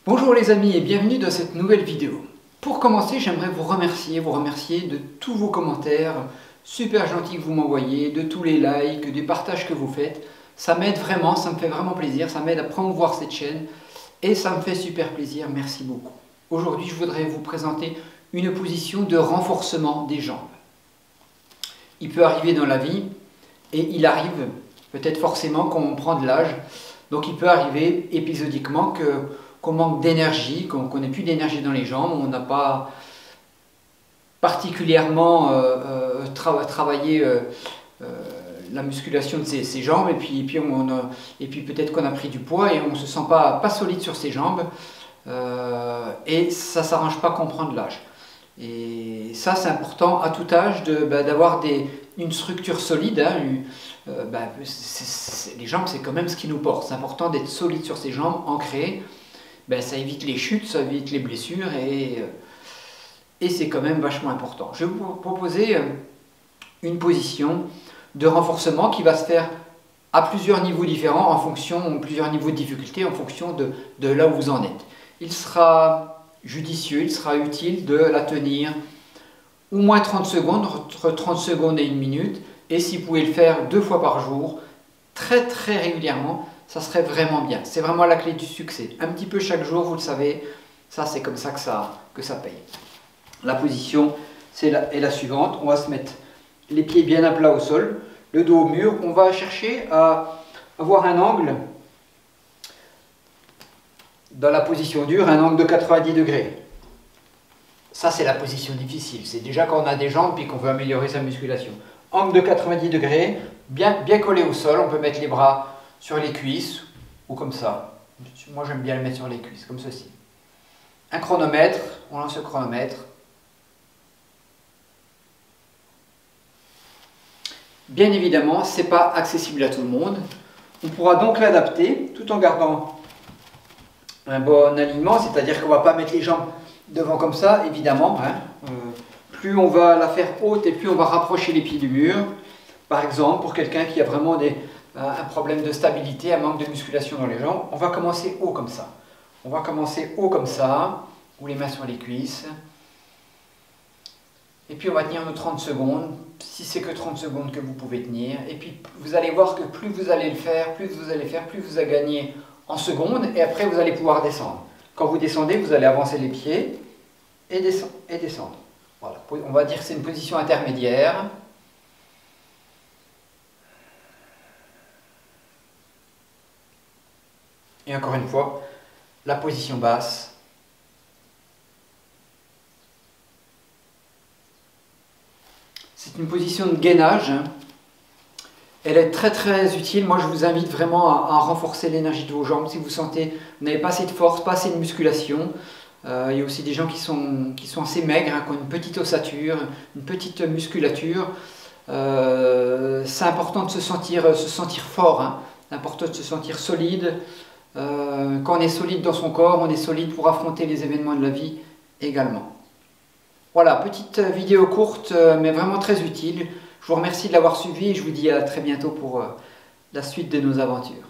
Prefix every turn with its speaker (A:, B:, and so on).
A: Bonjour les amis et bienvenue dans cette nouvelle vidéo. Pour commencer, j'aimerais vous remercier de tous vos commentaires super gentils que vous m'envoyez, de tous les likes, des partages que vous faites. Ça m'aide vraiment, ça me fait vraiment plaisir, ça m'aide à promouvoir cette chaîne et ça me fait super plaisir, merci beaucoup. Aujourd'hui, je voudrais vous présenter une position de renforcement des jambes. Il peut arriver dans la vie et il arrive peut-être forcément quand on prend de l'âge. Donc il peut arriver épisodiquement qu'on manque d'énergie, qu'on n'ait plus d'énergie dans les jambes, on n'a pas particulièrement travaillé la musculation de ses jambes, et puis peut-être qu'on a pris du poids et on ne se sent pas solide sur ses jambes, et ça ne s'arrange pas qu'on prend de l'âge. Et ça, c'est important à tout âge d'avoir une structure solide. Les jambes, c'est quand même ce qui nous porte. C'est important d'être solide sur ses jambes, ancré. Ça évite les chutes, ça évite les blessures et c'est quand même vachement important. Je vais vous proposer une position de renforcement qui va se faire à plusieurs niveaux différents, plusieurs niveaux de difficulté en fonction de là où vous en êtes. Il sera judicieux, il sera utile de la tenir au moins 30 secondes, entre 30 secondes et 1 minute, et si vous pouvez le faire 2 fois par jour, très régulièrement, ça serait vraiment bien. C'est vraiment la clé du succès. Un petit peu chaque jour, vous le savez, ça c'est comme ça que ça paye. La position est la suivante. On va se mettre les pieds bien à plat au sol, le dos au mur. On va chercher à avoir un angle, dans la position dure, un angle de 90 degrés. Ça c'est la position difficile. C'est déjà quand on a des jambes et qu'on veut améliorer sa musculation. Angle de 90 degrés, bien collé au sol. On peut mettre les bras sur les cuisses ou comme ça. Moi j'aime bien le mettre sur les cuisses, comme ceci. Un chronomètre, on lance le chronomètre. Bien évidemment, ce n'est pas accessible à tout le monde. On pourra donc l'adapter tout en gardant un bon alignement, c'est-à-dire qu'on ne va pas mettre les jambes devant comme ça, évidemment. Plus on va la faire haute et plus on va rapprocher les pieds du mur. Par exemple, pour quelqu'un qui a vraiment un problème de stabilité, un manque de musculation dans les jambes, on va commencer haut comme ça. On va commencer haut comme ça, ou les mains sur les cuisses. Et puis on va tenir nos 30 secondes, si c'est que 30 secondes que vous pouvez tenir. Et puis vous allez voir que plus vous allez le faire, plus vous allez gagner en secondes, et après vous allez pouvoir descendre. Quand vous descendez, vous allez avancer les pieds et descendre. Voilà. On va dire que c'est une position intermédiaire. Et encore une fois, la position basse. C'est une position de gainage. Elle est très utile. Moi, je vous invite vraiment à renforcer l'énergie de vos jambes. Si vous sentez que vous n'avez pas assez de force, pas assez de musculation. Il y a aussi des gens qui sont assez maigres, qui ont une petite ossature, une petite musculature. C'est important de se sentir fort. C'est important de se sentir solide. Quand on est solide dans son corps, on est solide pour affronter les événements de la vie également. Voilà, petite vidéo courte, mais vraiment très utile. Je vous remercie de l'avoir suivi et je vous dis à très bientôt pour la suite de nos aventures.